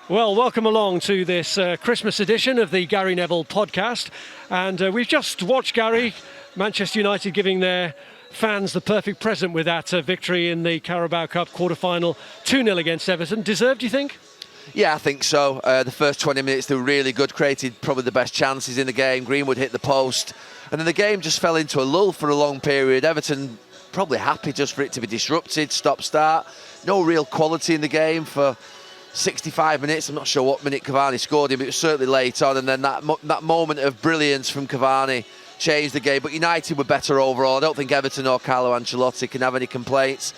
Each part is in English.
Well, welcome along to this Christmas edition of the Gary Neville Podcast. And we've just watched, Gary, Manchester United giving their fans the perfect present with that victory in the Carabao Cup quarter-final, 2-0 against Everton. Deserved, do you think? Yeah, I think so. The first 20 minutes, they were really good, created probably the best chances in the game. Greenwood hit the post. And then the game just fell into a lull for a long period. Everton probably happy just for it to be disrupted, stop-start. No real quality in the game for 65 minutes. I'm not sure what minute Cavani scored in, but it was certainly late on. And then that moment of brilliance from Cavani changed the game. But United were better overall. I don't think Everton or Carlo Ancelotti can have any complaints.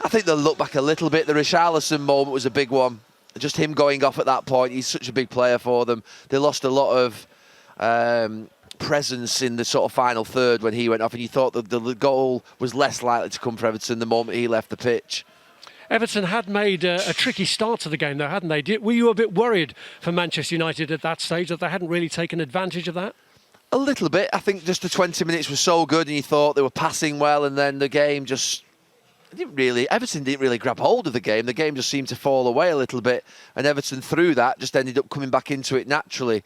I think they'll look back a little bit. The Richarlison moment was a big one. Just him going off at that point. He's such a big player for them. They lost a lot of presence in the sort of final third when he went off, and you thought that the goal was less likely to come for Everton the moment he left the pitch. Everton had made a tricky start to the game, though, hadn't they? Were you a bit worried for Manchester United at that stage that they hadn't really taken advantage of that? A little bit. I think just the 20 minutes was so good, and you thought they were passing well, and then the game just Everton didn't really grab hold of the game. The game just seemed to fall away a little bit, and Everton through that just ended up coming back into it naturally.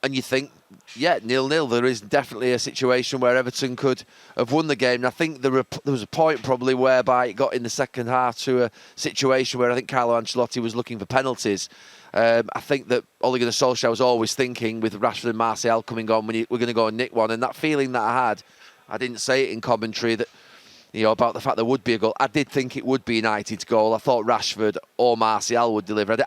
And you think, yeah, 0-0. There is definitely a situation where Everton could have won the game. And I think there was a point probably whereby it got in the second half to a situation where I think Carlo Ancelotti was looking for penalties. I think that Ole Gunnar Solskjaer was always thinking with Rashford and Martial coming on, we're going to go and nick one. And that feeling that I had, I didn't say it in commentary, that about the fact there would be a goal. I did think it would be United's goal. I thought Rashford or Martial would deliver.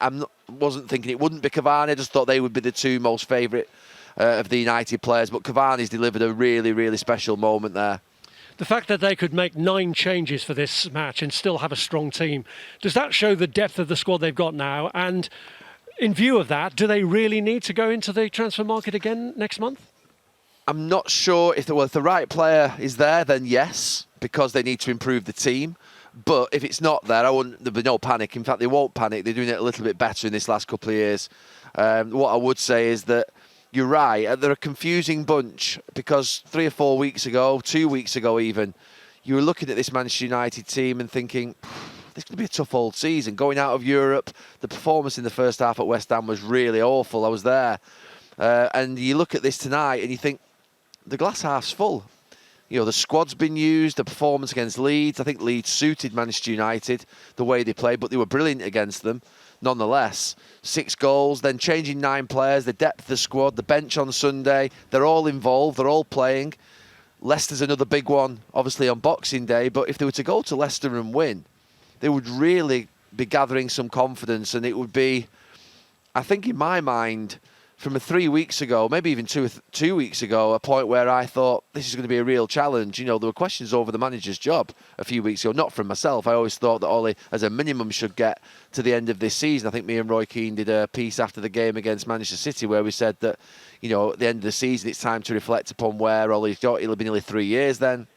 Wasn't thinking it wouldn't be Cavani. I just thought they would be the two most favourite of the United players. But Cavani's delivered a really, really special moment there. The fact that they could make 9 changes for this match and still have a strong team, does that show the depth of the squad they've got now? And in view of that, do they really need to go into the transfer market again next month? I'm not sure if the right player is there, then yes, because they need to improve the team. But if it's not there, there'll be no panic. In fact, they won't panic. They're doing it a little bit better in this last couple of years. What I would say is that you're right. They're a confusing bunch because 3 or 4 weeks ago, 2 weeks ago even, you were looking at this Manchester United team and thinking, this is going to be a tough old season. Going out of Europe, the performance in the first half at West Ham was really awful. I was there. And you look at this tonight and you think, the glass half's full. The squad's been used, the performance against Leeds. I think Leeds suited Manchester United the way they played, but they were brilliant against them nonetheless. 6 goals, then changing 9 players, the depth of the squad, the bench on Sunday. They're all involved, they're all playing. Leicester's another big one, obviously on Boxing Day, but if they were to go to Leicester and win, they would really be gathering some confidence, and it would be, I think in my mind, from 3 weeks ago, maybe even 2 weeks ago, a point where I thought this is going to be a real challenge. There were questions over the manager's job a few weeks ago, not from myself. I always thought that Ole, as a minimum, should get to the end of this season. I think me and Roy Keane did a piece after the game against Manchester City where we said that, at the end of the season, it's time to reflect upon where Ole's got. It'll be nearly 3 years then.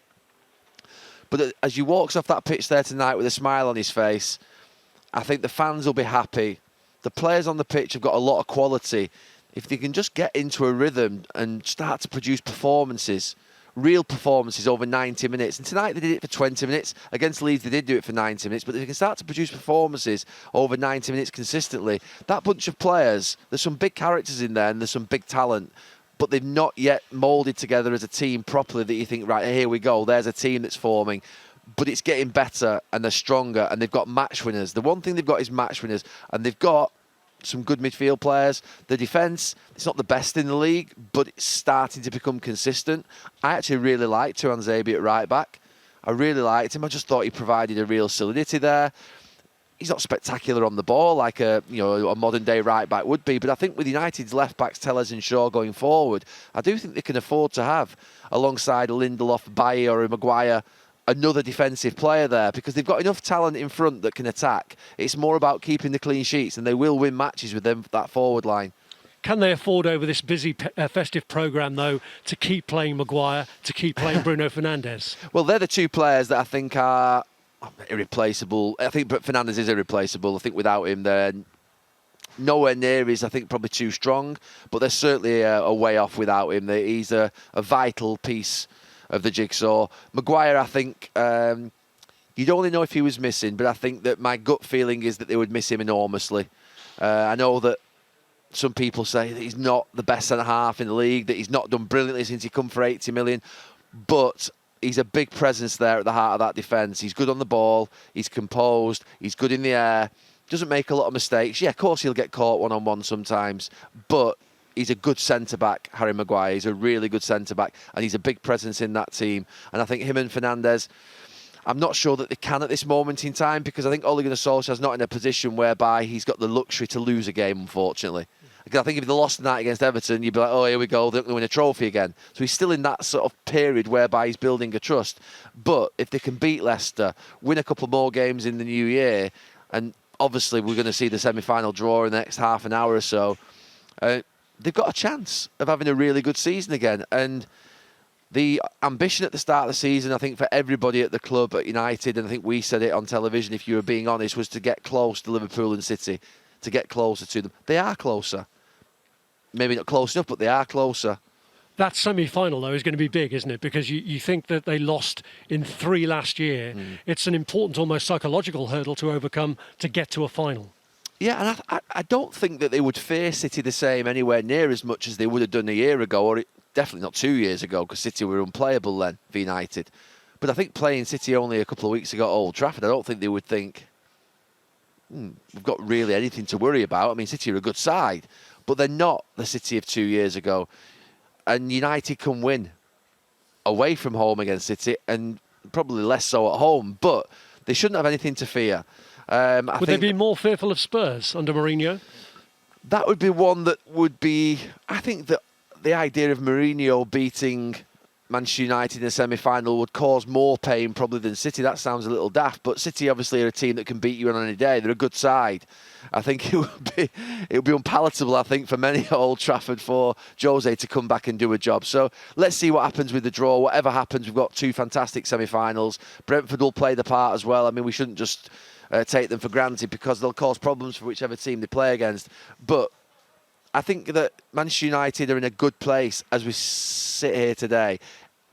But as he walks off that pitch there tonight with a smile on his face, I think the fans will be happy. The players on the pitch have got a lot of quality. If they can just get into a rhythm and start to produce performances, real performances over 90 minutes. And tonight they did it for 20 minutes. Against Leeds they did do it for 90 minutes. But if they can start to produce performances over 90 minutes consistently, that bunch of players, there's some big characters in there and there's some big talent. But they've not yet moulded together as a team properly that you think, right, here we go. There's a team that's forming. But it's getting better and they're stronger and they've got match winners. The one thing they've got is match winners. And they've got some good midfield players. The defence, it's not the best in the league, but it's starting to become consistent. I actually really liked Tuanzebe at right back. I really liked him. I just thought he provided a real solidity there. He's not spectacular on the ball like a modern day right back would be, but I think with United's left backs, Telles and Shaw going forward, I do think they can afford to have alongside a Lindelof, Bailly or a Maguire another defensive player there because they've got enough talent in front that can attack. It's more about keeping the clean sheets and they will win matches with them, that forward line. Can they afford over this busy festive programme, though, to keep playing Maguire, to keep playing Bruno Fernandes? Well, they're the two players that I think are irreplaceable. I think Fernandes is irreplaceable. I think without him, they're nowhere near is, I think, probably too strong. But they're certainly a way off without him. He's a vital piece of the jigsaw. Maguire, I think, you'd only know if he was missing, but I think that my gut feeling is that they would miss him enormously. I know that some people say that he's not the best centre-half in the league, that he's not done brilliantly since he come for 80 million, but he's a big presence there at the heart of that defence. He's good on the ball, he's composed, he's good in the air, doesn't make a lot of mistakes. Yeah, of course he'll get caught one-on-one sometimes, but he's a good centre-back, Harry Maguire. He's a really good centre-back, and he's a big presence in that team. And I think him and Fernandes, I'm not sure that they can at this moment in time, because I think Ole Gunnar Solskjaer's not in a position whereby he's got the luxury to lose a game, unfortunately. Because I think if they lost tonight against Everton, you'd be like, oh, here we go, they're going to win a trophy again. So he's still in that sort of period whereby he's building a trust. But if they can beat Leicester, win a couple more games in the new year, and obviously we're going to see the semi-final draw in the next half an hour or so, they've got a chance of having a really good season again. And the ambition at the start of the season, I think, for everybody at the club at United, and I think we said it on television, if you were being honest, was to get close to Liverpool and City, to get closer to them. They are closer. Maybe not close enough, but they are closer. That semi-final, though, is going to be big, isn't it? Because you think that they lost in 3 last year. It's an important, almost psychological hurdle to overcome to get to a final. Yeah, and I don't think that they would fear City the same anywhere near as much as they would have done a year ago, or definitely not 2 years ago, because City were unplayable then for United. But I think playing City only a couple of weeks ago at Old Trafford, I don't think they would think, we've got really anything to worry about. I mean, City are a good side, but they're not the City of 2 years ago. And United can win away from home against City, and probably less so at home, but they shouldn't have anything to fear. Would they be more fearful of Spurs under Mourinho? That would be one that would be... I think that the idea of Mourinho beating Manchester United in a semi-final would cause more pain probably than City. That sounds a little daft, but City obviously are a team that can beat you on any day. They're a good side. I think it would be unpalatable, I think, for many at Old Trafford for Jose to come back and do a job. So let's see what happens with the draw. Whatever happens, we've got 2 fantastic semi-finals. Brentford will play the part as well. I mean, we shouldn't just take them for granted, because they'll cause problems for whichever team they play against. But I think that Manchester United are in a good place as we sit here today.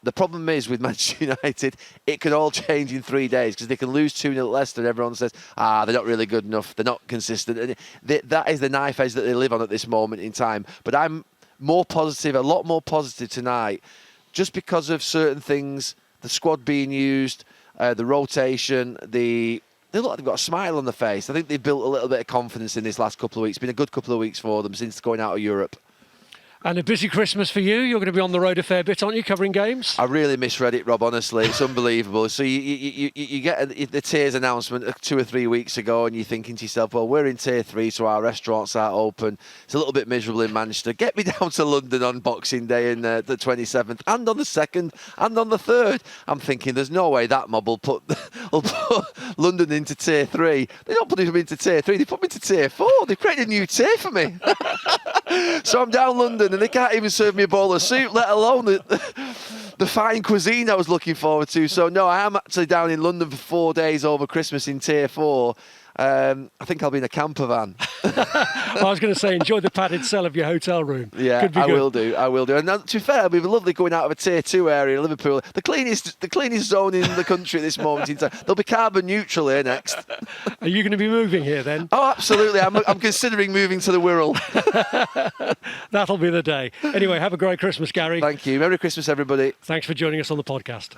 The problem is with Manchester United, it can all change in 3 days, because they can lose 2-0 at Leicester and everyone says, they're not really good enough, they're not consistent. And that is the knife edge that they live on at this moment in time. But I'm more positive, a lot more positive tonight, just because of certain things, the squad being used, the rotation, they look like they've got a smile on their face. I think they've built a little bit of confidence in this last couple of weeks. It's been a good couple of weeks for them since going out of Europe. And a busy Christmas for you. You're going to be on the road a fair bit, aren't you, covering games? I really misread it, Rob, honestly. It's unbelievable. So you get the tiers announcement 2 or 3 weeks ago, and you're thinking to yourself, well, we're in tier 3, so our restaurants aren't open. It's a little bit miserable in Manchester. Get me down to London on Boxing Day in the 27th, and on the 2nd, and on the 3rd. I'm thinking there's no way that mob will put London into tier 3. They don't put him into tier 3, they put me into tier 4. They've created a new tier for me. So I'm down London, and they can't even serve me a bowl of soup, let alone the fine cuisine I was looking forward to. So no, I am actually down in London for 4 days over Christmas in tier 4. I think I'll be in a camper van. I was going to say, enjoy the padded cell of your hotel room. Yeah, I will do. And to be fair, it'll be lovely going out of a tier 2 area, Liverpool, the cleanest zone in the country at this moment in time. They'll be carbon neutral here next. Are you going to be moving here then? Oh, absolutely. I'm considering moving to the Wirral. That'll be the day. Anyway, have a great Christmas, Gary. Thank you. Merry Christmas, everybody. Thanks for joining us on the podcast.